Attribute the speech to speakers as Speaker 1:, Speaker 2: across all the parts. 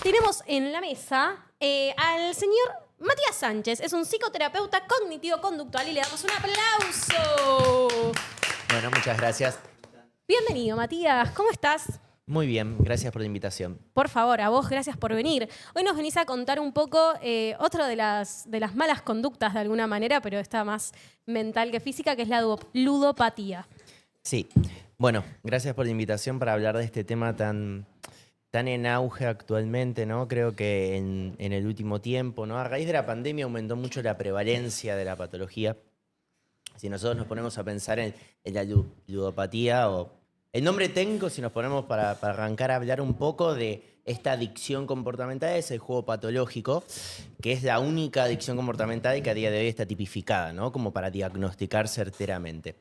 Speaker 1: tenemos en la mesa al señor Matías Sánchez. Es un psicoterapeuta cognitivo-conductual y le damos un aplauso.
Speaker 2: Bueno, muchas gracias.
Speaker 1: Bienvenido, Matías. ¿Cómo estás?
Speaker 2: Muy bien, gracias por la invitación.
Speaker 1: Por favor, a vos, gracias por venir. Hoy nos venís a contar un poco otra de las malas conductas de alguna manera, pero esta más mental que física, que es la ludopatía.
Speaker 2: Sí, bueno, gracias por la invitación para hablar de este tema tan en auge actualmente, ¿no? Creo que en el último tiempo, ¿no? A raíz de la pandemia aumentó mucho la prevalencia de la patología. Si nosotros nos ponemos a pensar en la ludopatía o el nombre técnico, si nos ponemos para arrancar a hablar un poco de esta adicción comportamental, es el juego patológico, que es la única adicción comportamental que a día de hoy está tipificada, ¿no? Como para diagnosticar certeramente.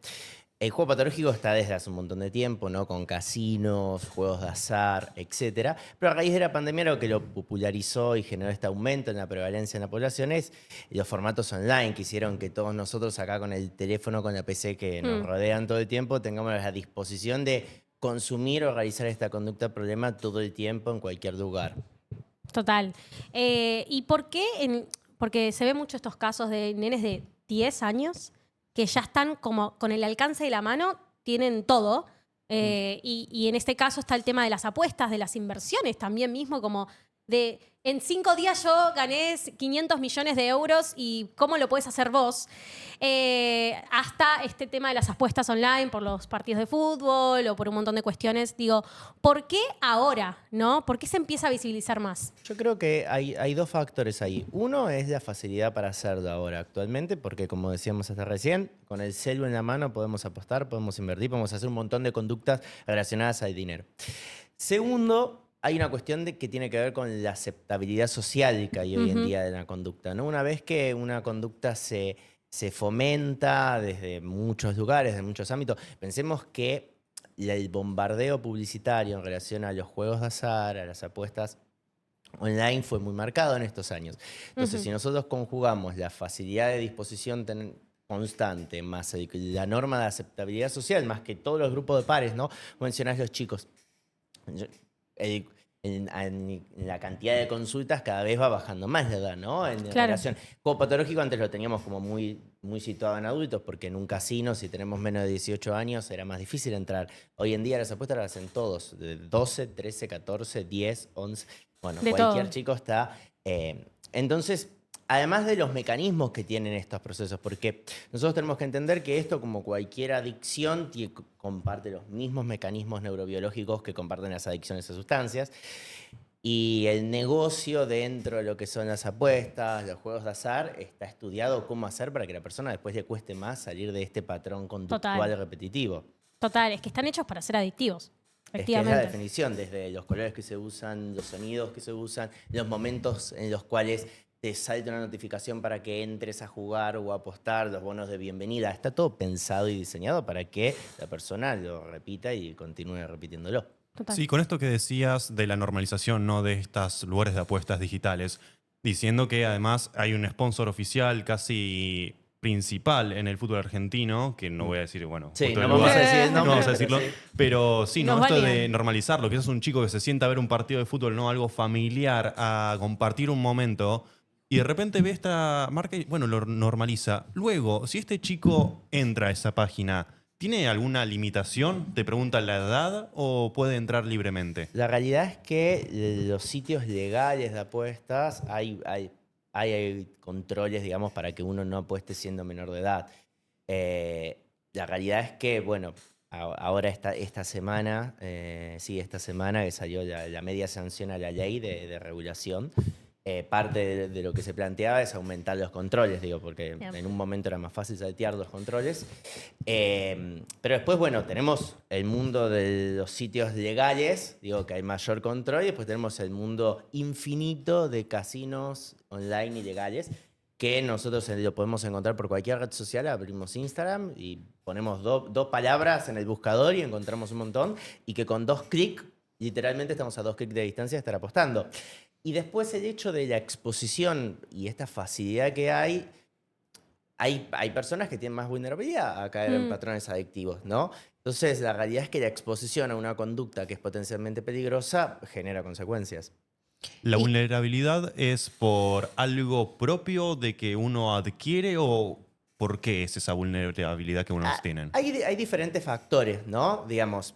Speaker 2: El juego patológico está desde hace un montón de tiempo, ¿no? Con casinos, juegos de azar, etc. Pero a raíz de la pandemia lo que lo popularizó y generó este aumento en la prevalencia en la población es los formatos online que hicieron que todos nosotros acá con el teléfono, con la PC que nos rodean todo el tiempo, tengamos la disposición de consumir o realizar esta conducta problema todo el tiempo en cualquier lugar.
Speaker 1: Total. ¿Y por qué? Porque se ven mucho estos casos de nenes de 10 años que ya están como con el alcance de la mano, tienen todo. Y en este caso está el tema de las apuestas, de las inversiones también mismo, como de en 5 días yo gané 500 millones de euros y cómo lo puedes hacer vos. Hasta este tema de las apuestas online por los partidos de fútbol o por un montón de cuestiones. Digo, ¿por qué ahora? ¿No? ¿Por qué se empieza a visibilizar más?
Speaker 2: Yo creo que hay dos factores ahí. Uno es la facilidad para hacerlo ahora actualmente, porque como decíamos hasta recién, con el celu en la mano podemos apostar, podemos invertir, podemos hacer un montón de conductas relacionadas al dinero. Segundo, hay una cuestión que tiene que ver con la aceptabilidad social que hay hoy en día de la conducta, ¿no? Una vez que una conducta se fomenta desde muchos lugares, de muchos ámbitos, pensemos que el bombardeo publicitario en relación a los juegos de azar, a las apuestas online fue muy marcado en estos años. Entonces, si nosotros conjugamos la facilidad de disposición constante, más la norma de aceptabilidad social, más que todos los grupos de pares, ¿no? Mencionás los chicos. En la cantidad de consultas cada vez va bajando más la edad, ¿no? En relación. Juego patológico antes lo teníamos como muy situado en adultos, porque en un casino, si tenemos menos de 18 años, era más difícil entrar. Hoy en día las apuestas las hacen todos, de 12, 13, 14, 10, 11. Bueno,
Speaker 1: de
Speaker 2: cualquier
Speaker 1: todo.
Speaker 2: chico está. Entonces, además de los mecanismos que tienen estos procesos, porque nosotros tenemos que entender que esto, como cualquier adicción, comparte los mismos mecanismos neurobiológicos que comparten las adicciones a sustancias. Y el negocio dentro de lo que son las apuestas, los juegos de azar, está estudiado cómo hacer para que la persona después le cueste más salir de este patrón conductual repetitivo.
Speaker 1: Total, es que están hechos para ser adictivos.
Speaker 2: Es que es la definición, desde los colores que se usan, los sonidos que se usan, los momentos en los cuales te salta una notificación para que entres a jugar o a apostar, los bonos de bienvenida. Está todo pensado y diseñado para que la persona lo repita y continúe repitiéndolo.
Speaker 1: Total.
Speaker 3: Sí, con esto que decías de la normalización, ¿no?, de estos lugares de apuestas digitales, diciendo que además hay un sponsor oficial casi principal en el fútbol argentino, que no voy a decir, bueno,
Speaker 2: sí,
Speaker 3: no
Speaker 2: vamos a decir el nombre,
Speaker 3: no vamos a decirlo, pero sí, ¿no? Esto de normalizarlo, que es un chico que se sienta a ver un partido de fútbol, no algo familiar, a compartir un momento, y de repente ve esta marca y, bueno, lo normaliza. Luego, si este chico entra a esa página, ¿tiene alguna limitación? ¿Te preguntan la edad o puede entrar libremente?
Speaker 2: La realidad es que los sitios legales de apuestas hay controles, digamos, para que uno no apueste siendo menor de edad. La realidad es que, bueno, ahora esta semana que salió la media sanción a la ley de regulación, parte de lo que se planteaba es aumentar los controles, digo, porque en un momento era más fácil saltear los controles. Pero después, bueno, tenemos el mundo de los sitios legales, digo, que hay mayor control, y después tenemos el mundo infinito de casinos online ilegales, que nosotros lo podemos encontrar por cualquier red social. Abrimos Instagram y ponemos dos palabras en el buscador y encontramos un montón, y que con 2 clics, literalmente estamos a 2 clics de distancia de estar apostando. Y después el hecho de la exposición y esta facilidad que hay personas que tienen más vulnerabilidad a caer en patrones adictivos, ¿no? Entonces, la realidad es que la exposición a una conducta que es potencialmente peligrosa genera consecuencias.
Speaker 3: ¿La vulnerabilidad es por algo propio de que uno adquiere o por qué es esa vulnerabilidad que unos tienen?
Speaker 2: Hay diferentes factores, ¿no? Digamos,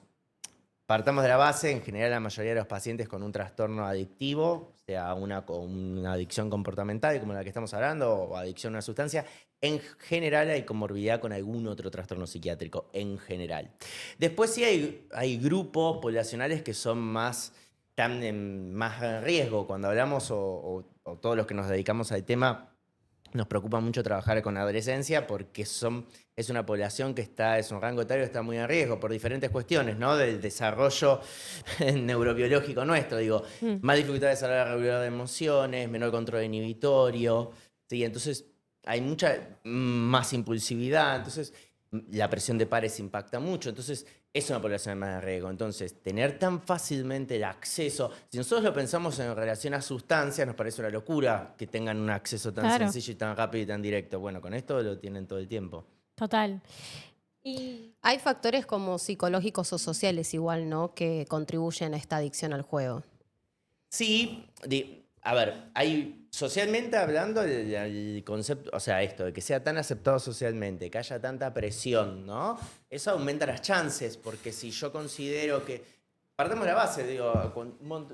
Speaker 2: partamos de la base, en general la mayoría de los pacientes con un trastorno adictivo, sea con una adicción comportamental como la que estamos hablando, o adicción a una sustancia, en general hay comorbilidad con algún otro trastorno psiquiátrico, en general. Después sí hay grupos poblacionales que son están más en riesgo. Cuando hablamos, o todos los que nos dedicamos al tema, nos preocupa mucho trabajar con la adolescencia porque es una población que es un rango etario que está muy en riesgo por diferentes cuestiones, ¿no? Del desarrollo neurobiológico nuestro, digo, más dificultades a la hora de regular de emociones, menor control inhibitorio, ¿sí? Entonces hay mucha más impulsividad, entonces la presión de pares impacta mucho, entonces es una población más de riesgo. Entonces, tener tan fácilmente el acceso, si nosotros lo pensamos en relación a sustancias, nos parece una locura que tengan un acceso tan sencillo y tan rápido y tan directo. Bueno, con esto lo tienen todo el tiempo.
Speaker 1: Total. Y
Speaker 4: hay factores como psicológicos o sociales igual, ¿no? Que contribuyen a esta adicción al juego.
Speaker 2: Sí, a ver, socialmente hablando, el concepto, o sea, esto de que sea tan aceptado socialmente, que haya tanta presión, ¿no? Eso aumenta las chances, porque si yo considero que, partamos de la base, digo,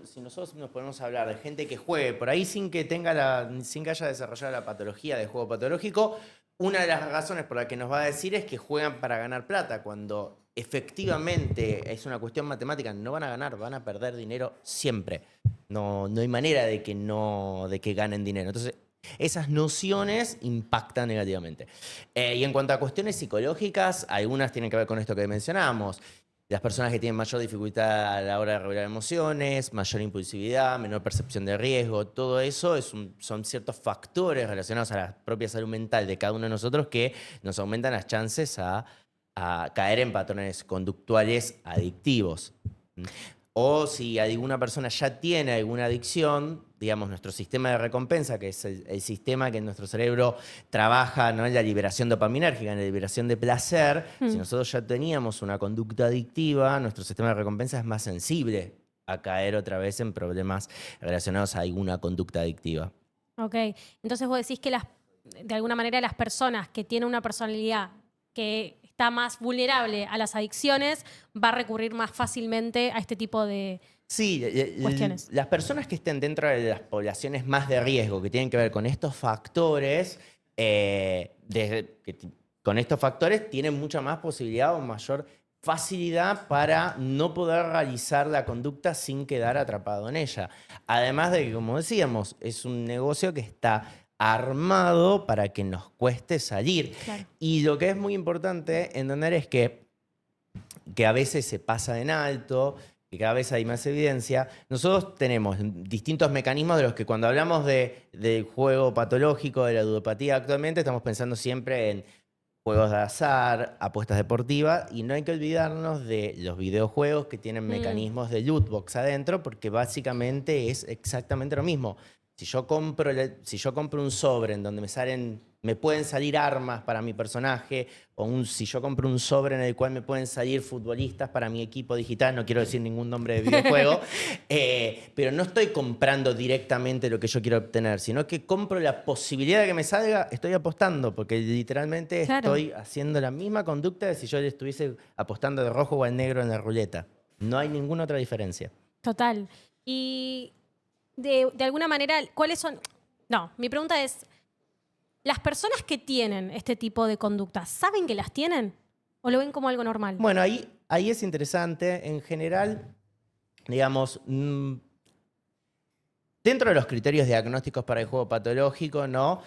Speaker 2: si nosotros nos ponemos a hablar de gente que juegue por ahí sin que haya desarrollado la patología de juego patológico, una de las razones por la que nos va a decir es que juegan para ganar plata, cuando efectivamente es una cuestión matemática, no van a ganar, van a perder dinero siempre. No hay manera de que ganen dinero. Entonces, esas nociones impactan negativamente. Y en cuanto a cuestiones psicológicas, algunas tienen que ver con esto que mencionamos. Las personas que tienen mayor dificultad a la hora de regular emociones, mayor impulsividad, menor percepción de riesgo, todo eso son ciertos factores relacionados a la propia salud mental de cada uno de nosotros que nos aumentan las chances a caer en patrones conductuales adictivos. O si alguna persona ya tiene alguna adicción, digamos, nuestro sistema de recompensa, que es el sistema que en nuestro cerebro trabaja, ¿no?, en la liberación dopaminérgica, en la liberación de placer, si nosotros ya teníamos una conducta adictiva, nuestro sistema de recompensa es más sensible a caer otra vez en problemas relacionados a alguna conducta adictiva.
Speaker 1: Ok, entonces vos decís que de alguna manera las personas que tienen una personalidad que está más vulnerable a las adicciones va a recurrir más fácilmente a este tipo de cuestiones.
Speaker 2: Las personas que estén dentro de las poblaciones más de riesgo, que tienen que ver con estos factores, tienen mucha más posibilidad o mayor facilidad para no poder realizar la conducta sin quedar atrapado en ella. Además de que, como decíamos, es un negocio que está armado para que nos cueste salir. Claro. Y lo que es muy importante entender es que a veces se pasa en alto, que cada vez hay más evidencia. Nosotros tenemos distintos mecanismos de los que cuando hablamos del juego patológico, de la ludopatía actualmente, estamos pensando siempre en juegos de azar, apuestas deportivas, y no hay que olvidarnos de los videojuegos que tienen mecanismos de loot box adentro, porque básicamente es exactamente lo mismo. Si yo compro un sobre en donde me pueden salir armas para mi personaje, si yo compro un sobre en el cual me pueden salir futbolistas para mi equipo digital, no quiero decir ningún nombre de videojuego, pero no estoy comprando directamente lo que yo quiero obtener, sino que compro la posibilidad de que me salga, estoy apostando, porque literalmente estoy haciendo la misma conducta de si yo le estuviese apostando de rojo o al negro en la ruleta. No hay ninguna otra diferencia.
Speaker 1: Total. Y de alguna manera, ¿cuáles son? No, mi pregunta es, ¿las personas que tienen este tipo de conductas saben que las tienen o lo ven como algo normal?
Speaker 2: Bueno, ahí es interesante. En general, digamos, dentro de los criterios diagnósticos para el juego patológico, ¿no?,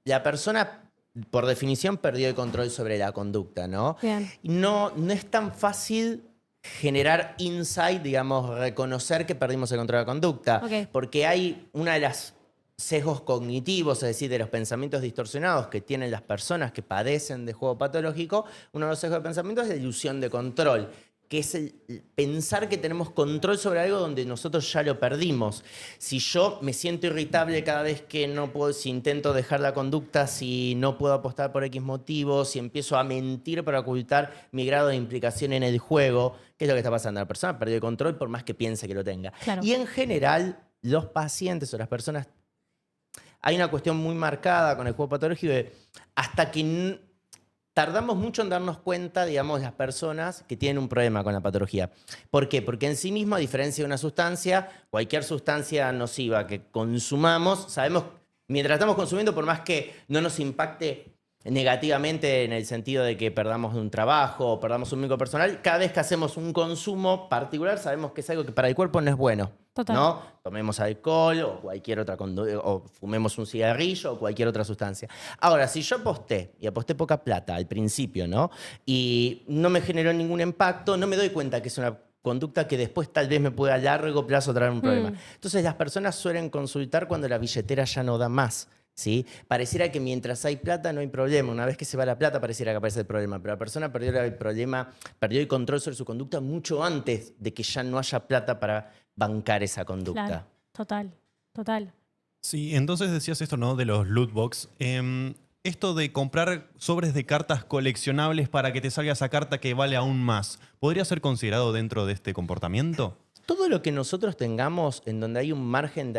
Speaker 2: la persona, por definición, perdió el control sobre la conducta, ¿no?
Speaker 1: Bien.
Speaker 2: No es tan fácil generar insight, digamos, reconocer que perdimos el control de la conducta.
Speaker 1: Okay.
Speaker 2: Porque hay una de las sesgos cognitivos, es decir, de los pensamientos distorsionados que tienen las personas que padecen de juego patológico, uno de los sesgos de pensamiento es la ilusión de control, que es el pensar que tenemos control sobre algo donde nosotros ya lo perdimos. Si yo me siento irritable cada vez que si intento dejar la conducta, si no puedo apostar por X motivos, si empiezo a mentir para ocultar mi grado de implicación en el juego, ¿qué es lo que está pasando? La persona perdió el control por más que piense que lo tenga.
Speaker 1: Claro.
Speaker 2: Y en general, los pacientes o las personas, hay una cuestión muy marcada con el juego patológico de hasta que tardamos mucho en darnos cuenta, digamos, las personas que tienen un problema con la patología. ¿Por qué? Porque en sí mismo, a diferencia de una sustancia, cualquier sustancia nociva que consumamos, sabemos, mientras estamos consumiendo, por más que no nos impacte negativamente en el sentido de que perdamos un trabajo o perdamos un vínculo personal, cada vez que hacemos un consumo particular sabemos que es algo que para el cuerpo no es bueno.
Speaker 1: Total.
Speaker 2: ¿No? Tomemos alcohol o cualquier otra o fumemos un cigarrillo o cualquier otra sustancia. Ahora, si yo aposté, y aposté poca plata al principio, ¿no? Y no me generó ningún impacto, no me doy cuenta que es una conducta que después tal vez me pueda a largo plazo traer un problema. Entonces las personas suelen consultar cuando la billetera ya no da más. ¿Sí? Pareciera que mientras hay plata no hay problema. Una vez que se va la plata pareciera que aparece el problema. Pero la persona perdió el control sobre su conducta mucho antes de que ya no haya plata para bancar esa conducta.
Speaker 1: Claro, total.
Speaker 3: Sí, entonces decías esto, ¿no? De los loot box. Esto de comprar sobres de cartas coleccionables para que te salga esa carta que vale aún más, ¿podría ser considerado dentro de este comportamiento?
Speaker 2: Todo lo que nosotros tengamos en donde hay un margen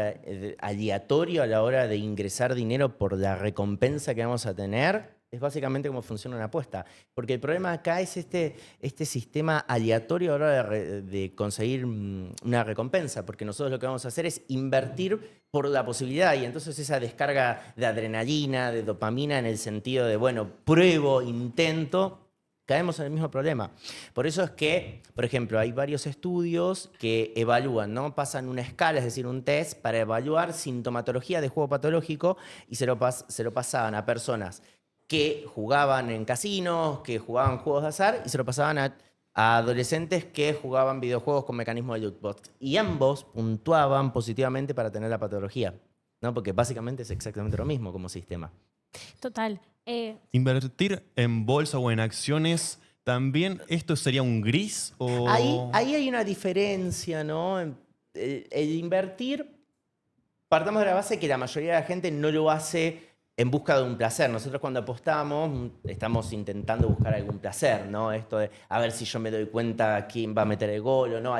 Speaker 2: aleatorio a la hora de ingresar dinero por la recompensa que vamos a tener, es básicamente cómo funciona una apuesta. Porque el problema acá es este sistema aleatorio a la hora de conseguir una recompensa. Porque nosotros lo que vamos a hacer es invertir por la posibilidad. Y entonces esa descarga de adrenalina, de dopamina, en el sentido de, bueno, pruebo, intento, caemos en el mismo problema. Por eso es que, por ejemplo, hay varios estudios que evalúan, ¿no? Pasan una escala, es decir, un test para evaluar sintomatología de juego patológico y se lo pasaban a personas que jugaban en casinos, que jugaban juegos de azar y se lo pasaban a adolescentes que jugaban videojuegos con mecanismos de loot box. Y ambos puntuaban positivamente para tener la patología, ¿no? Porque básicamente es exactamente lo mismo como sistema.
Speaker 1: Total.
Speaker 3: ¿Invertir en bolsa o en acciones, también esto sería un gris? O...
Speaker 2: Ahí hay una diferencia, ¿no? El invertir, partamos de la base que la mayoría de la gente no lo hace en busca de un placer. Nosotros cuando apostamos estamos intentando buscar algún placer, ¿no? Esto de a ver si yo me doy cuenta quién va a meter el gol o no.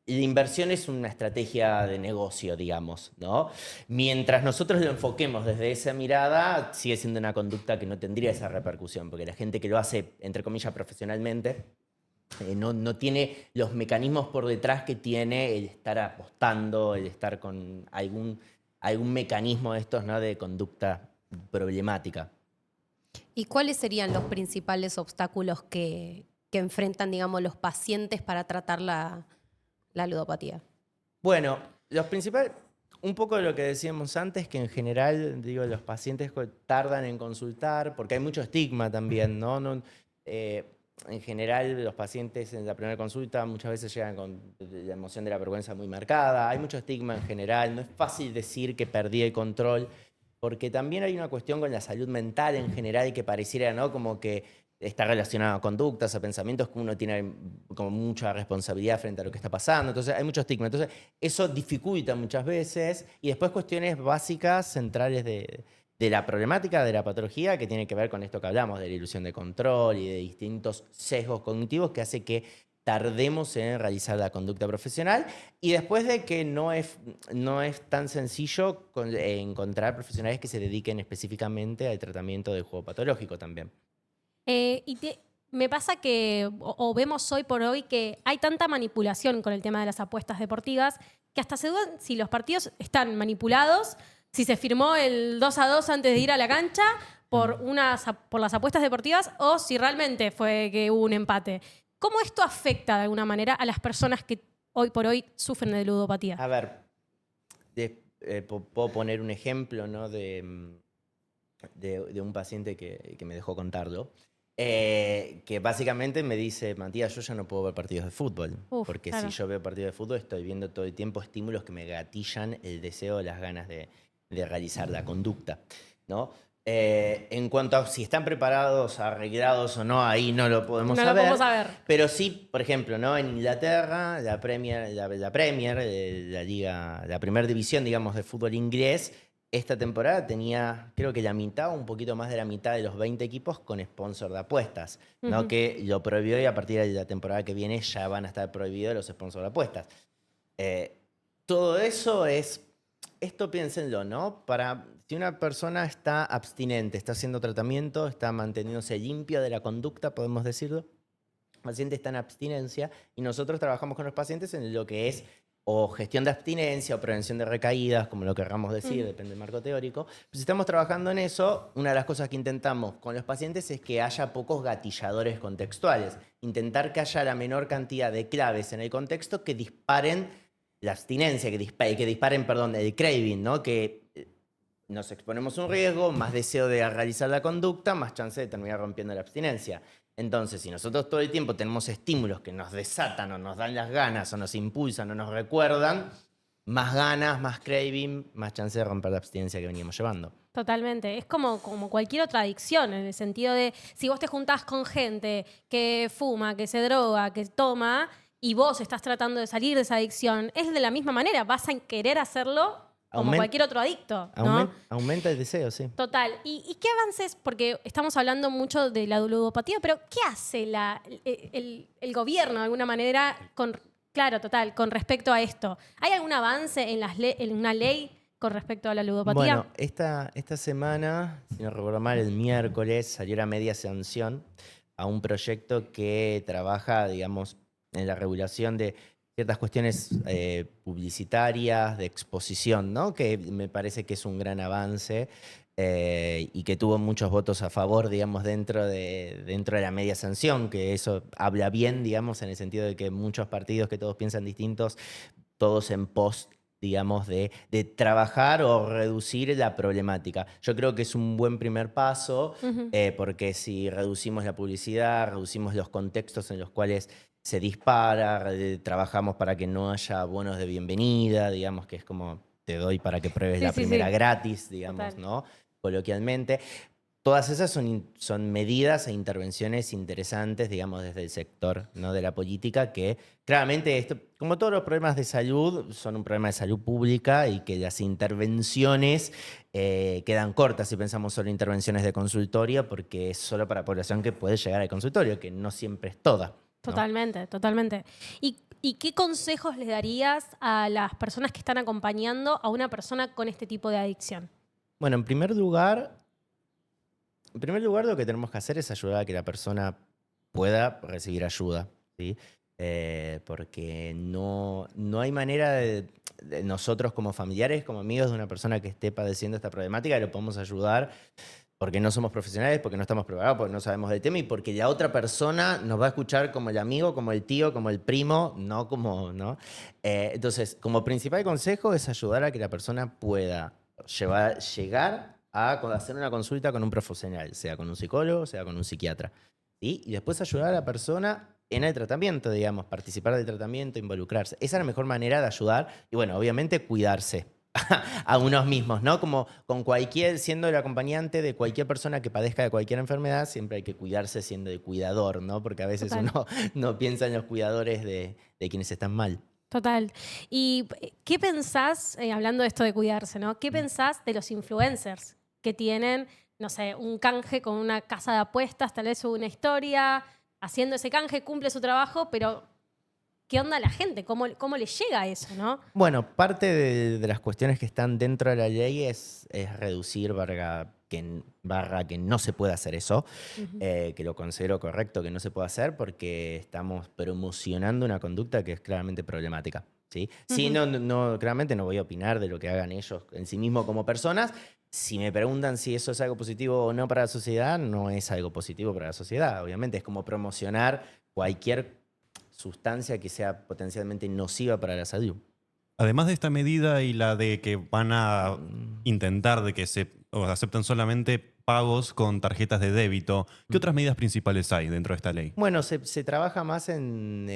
Speaker 2: La inversión es una estrategia de negocio, digamos, ¿no? Mientras nosotros lo enfoquemos desde esa mirada, sigue siendo una conducta que no tendría esa repercusión, porque la gente que lo hace, entre comillas, profesionalmente, no tiene los mecanismos por detrás que tiene el estar apostando, el estar con algún mecanismo de estos, ¿no? De conducta problemática.
Speaker 4: ¿Y cuáles serían los principales obstáculos que enfrentan, digamos, los pacientes para tratar la ludopatía?
Speaker 2: Bueno, los principales, un poco de lo que decíamos antes, que en general, digo, los pacientes tardan en consultar, porque hay mucho estigma también, ¿no? En general, los pacientes en la primera consulta muchas veces llegan con la emoción de la vergüenza muy marcada, hay mucho estigma en general, no es fácil decir que perdí el control, porque también hay una cuestión con la salud mental en general que pareciera, ¿no? Como que está relacionado a conductas, a pensamientos, que uno tiene como mucha responsabilidad frente a lo que está pasando. Entonces hay mucho estigma. Entonces eso dificulta muchas veces. Y después cuestiones básicas, centrales de la problemática de la patología, que tiene que ver con esto que hablamos, de la ilusión de control y de distintos sesgos cognitivos que hace que tardemos en realizar la conducta profesional. Y después de que no es tan sencillo encontrar profesionales que se dediquen específicamente al tratamiento del juego patológico también.
Speaker 1: Me pasa que, o vemos hoy por hoy, que hay tanta manipulación con el tema de las apuestas deportivas que hasta se dudan si los partidos están manipulados, si se firmó el 2-2 antes de ir a la cancha por las apuestas deportivas o si realmente fue que hubo un empate. ¿Cómo esto afecta de alguna manera a las personas que hoy por hoy sufren de ludopatía?
Speaker 2: A ver, puedo poner un ejemplo, ¿no? de un paciente que me dejó contarlo. Que básicamente me dice, Matías, yo ya no puedo ver partidos de fútbol. Porque claro, si yo veo partidos de fútbol estoy viendo todo el tiempo estímulos que me gatillan el deseo, las ganas de realizar la conducta, ¿no? En cuanto a si están preparados, arreglados o no, ahí no lo podemos saber. Pero sí, por ejemplo, ¿no? En Inglaterra, la Premier, la liga, la primera división, digamos, de fútbol inglés, esta temporada tenía, creo que la mitad o un poquito más de la mitad de los 20 equipos con sponsor de apuestas, ¿no? Que lo prohibió y a partir de la temporada que viene ya van a estar prohibidos los sponsors de apuestas. Todo eso es, esto piénsenlo, ¿no? Si una persona está abstinente, está haciendo tratamiento, está manteniéndose limpia de la conducta, podemos decirlo, el paciente está en abstinencia y nosotros trabajamos con los pacientes en lo que es o gestión de abstinencia o prevención de recaídas, como lo querramos decir, depende del marco teórico. Pero si estamos trabajando en eso, una de las cosas que intentamos con los pacientes es que haya pocos gatilladores contextuales. Intentar que haya la menor cantidad de claves en el contexto que disparen la abstinencia, que disparen, perdón, el craving, ¿no? Que nos exponemos a un riesgo, más deseo de realizar la conducta, más chance de terminar rompiendo la abstinencia. Entonces, si nosotros todo el tiempo tenemos estímulos que nos desatan o nos dan las ganas o nos impulsan o nos recuerdan, más ganas, más craving, más chance de romper la abstinencia que veníamos llevando.
Speaker 1: Totalmente. Es como cualquier otra adicción, en el sentido de si vos te juntás con gente que fuma, que se droga, que toma, y vos estás tratando de salir de esa adicción, es de la misma manera. Vas a querer hacerlo como cualquier otro adicto, ¿no?
Speaker 2: Aumenta el deseo, sí.
Speaker 1: Total. ¿Y qué avances? Porque estamos hablando mucho de la ludopatía, pero ¿qué hace el gobierno de alguna manera con respecto a esto? ¿Hay algún avance en una ley con respecto a la ludopatía?
Speaker 2: Bueno, esta semana, si no recuerdo mal, el miércoles salió la media sanción a un proyecto que trabaja, digamos, en la regulación de ciertas cuestiones publicitarias, de exposición, ¿no? Que me parece que es un gran avance y que tuvo muchos votos a favor, digamos, dentro de la media sanción, que eso habla bien, digamos, en el sentido de que muchos partidos que todos piensan distintos, todos en pos, digamos, de trabajar o reducir la problemática. Yo creo que es un buen primer paso, porque si reducimos la publicidad, reducimos los contextos en los cuales se dispara, trabajamos para que no haya bonos de bienvenida, digamos, que es como te doy para que pruebes la primera gratis, digamos,
Speaker 1: total,
Speaker 2: ¿no? Coloquialmente. Todas esas son medidas e intervenciones interesantes, digamos, desde el sector, ¿no? De la política, que claramente, esto, como todos los problemas de salud, son un problema de salud pública y que las intervenciones quedan cortas si pensamos solo en intervenciones de consultorio, porque es solo para población que puede llegar al consultorio, que no siempre es toda, ¿no?
Speaker 1: Totalmente, totalmente. ¿Y qué consejos le darías a las personas que están acompañando a una persona con este tipo de adicción?
Speaker 2: Bueno, en primer lugar, lo que tenemos que hacer es ayudar a que la persona pueda recibir ayuda, ¿sí? Porque no hay manera de nosotros como familiares, como amigos de una persona que esté padeciendo esta problemática, lo podemos ayudar porque no somos profesionales, porque no estamos preparados, porque no sabemos del tema y porque la otra persona nos va a escuchar como el amigo, como el tío, como el primo, no como, ¿no? Entonces, como principal consejo es ayudar a que la persona pueda llegar a hacer una consulta con un profesional, sea con un psicólogo, sea con un psiquiatra, ¿sí? Y después ayudar a la persona en el tratamiento, digamos, participar del tratamiento, involucrarse. Esa es la mejor manera de ayudar y, bueno, obviamente cuidarse a unos mismos, ¿no? Como con siendo el acompañante de cualquier persona que padezca de cualquier enfermedad, siempre hay que cuidarse siendo el cuidador, ¿no? Porque a veces
Speaker 1: Total.
Speaker 2: uno no piensa en los cuidadores de quienes están mal.
Speaker 1: Total. ¿Y qué pensás, hablando de esto de cuidarse, ¿no? ¿Qué pensás de los influencers que tienen, no sé, un canje con una casa de apuestas, tal vez sube una historia, haciendo ese canje, cumple su trabajo, pero ¿qué onda la gente? ¿Cómo le llega a eso, no?
Speaker 2: Bueno, parte de las cuestiones que están dentro de la ley es reducir barra que no se pueda hacer eso, que lo considero correcto que no se pueda hacer porque estamos promocionando una conducta que es claramente problemática, ¿sí? Sí, claramente no voy a opinar de lo que hagan ellos en sí mismos como personas. Si me preguntan si eso es algo positivo o no para la sociedad, no es algo positivo para la sociedad. Obviamente es como promocionar cualquier sustancia que sea potencialmente nociva para la salud.
Speaker 3: Además de esta medida y la de que van a intentar de que se acepten solamente pagos con tarjetas de débito, ¿qué otras medidas principales hay dentro de esta ley?
Speaker 2: Bueno, se trabaja más en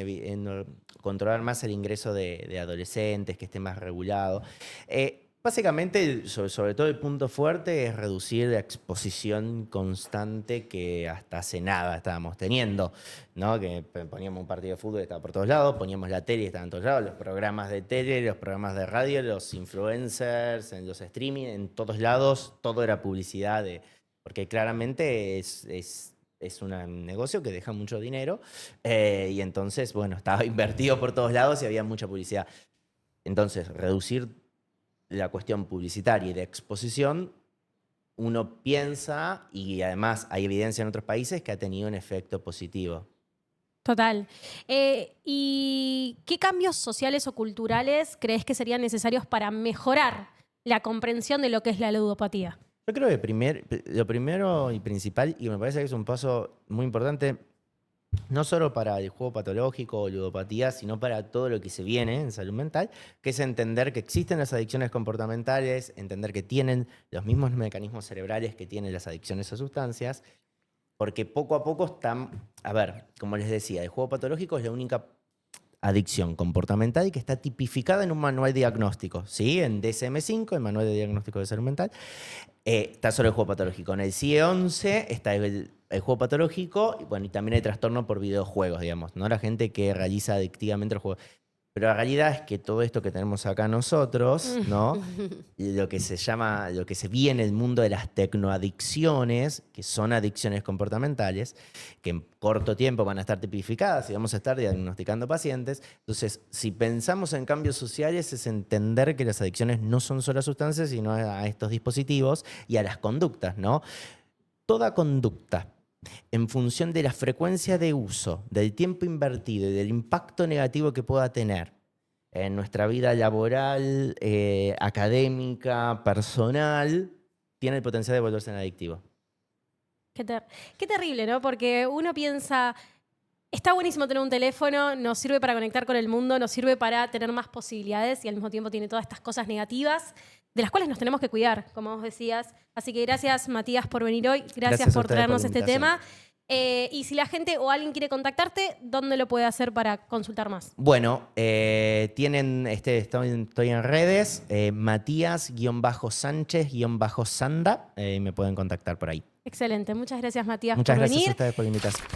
Speaker 2: controlar más el ingreso de adolescentes, que esté más regulado. Básicamente, sobre todo el punto fuerte es reducir la exposición constante que hasta hace nada estábamos teniendo, ¿no? Que poníamos un partido de fútbol y estaba por todos lados, poníamos la tele y estaba en todos lados, los programas de tele, los programas de radio, los influencers, en los streaming, en todos lados, todo era publicidad, porque claramente es un negocio que deja mucho dinero y entonces, bueno, estaba invertido por todos lados y había mucha publicidad. Entonces, reducir la cuestión publicitaria y de exposición, uno piensa, y además hay evidencia en otros países, que ha tenido un efecto positivo.
Speaker 1: Total. ¿Y qué cambios sociales o culturales crees que serían necesarios para mejorar la comprensión de lo que es la ludopatía?
Speaker 2: Yo creo que lo primero y principal, y me parece que es un paso muy importante, no solo para el juego patológico o ludopatía, sino para todo lo que se viene en salud mental, que es entender que existen las adicciones comportamentales, entender que tienen los mismos mecanismos cerebrales que tienen las adicciones a sustancias, porque poco a poco están, a ver, como les decía, el juego patológico es la única adicción comportamental que está tipificada en un manual diagnóstico, ¿sí? En DSM-5, el manual de diagnóstico de salud mental, está solo el juego patológico. En el CIE-11 está el juego patológico, y bueno, y también el trastorno por videojuegos, digamos, ¿no? La gente que realiza adictivamente el juego. Pero la realidad es que todo esto que tenemos acá nosotros, ¿no? Lo que se ve en el mundo de las tecnoadicciones, que son adicciones comportamentales, que en corto tiempo van a estar tipificadas y vamos a estar diagnosticando pacientes. Entonces, si pensamos en cambios sociales, es entender que las adicciones no son solo a sustancias, sino a estos dispositivos y a las conductas, ¿no? Toda conducta, en función de la frecuencia de uso, del tiempo invertido y del impacto negativo que pueda tener en nuestra vida laboral, académica, personal, tiene el potencial de volverse en adictivo.
Speaker 1: Qué terrible, ¿no? Porque uno piensa, está buenísimo tener un teléfono, nos sirve para conectar con el mundo, nos sirve para tener más posibilidades y al mismo tiempo tiene todas estas cosas negativas de las cuales nos tenemos que cuidar, como vos decías. Así que gracias, Matías, por venir hoy. Gracias por traernos este tema. Y si la gente o alguien quiere contactarte, ¿dónde lo puede hacer para consultar más?
Speaker 2: Bueno, estoy en redes, Matías-Sánchez-Sanda, me pueden contactar por ahí.
Speaker 1: Excelente. Muchas gracias, Matías,
Speaker 2: Muchas
Speaker 1: por
Speaker 2: gracias
Speaker 1: venir.
Speaker 2: a ustedes por la invitación.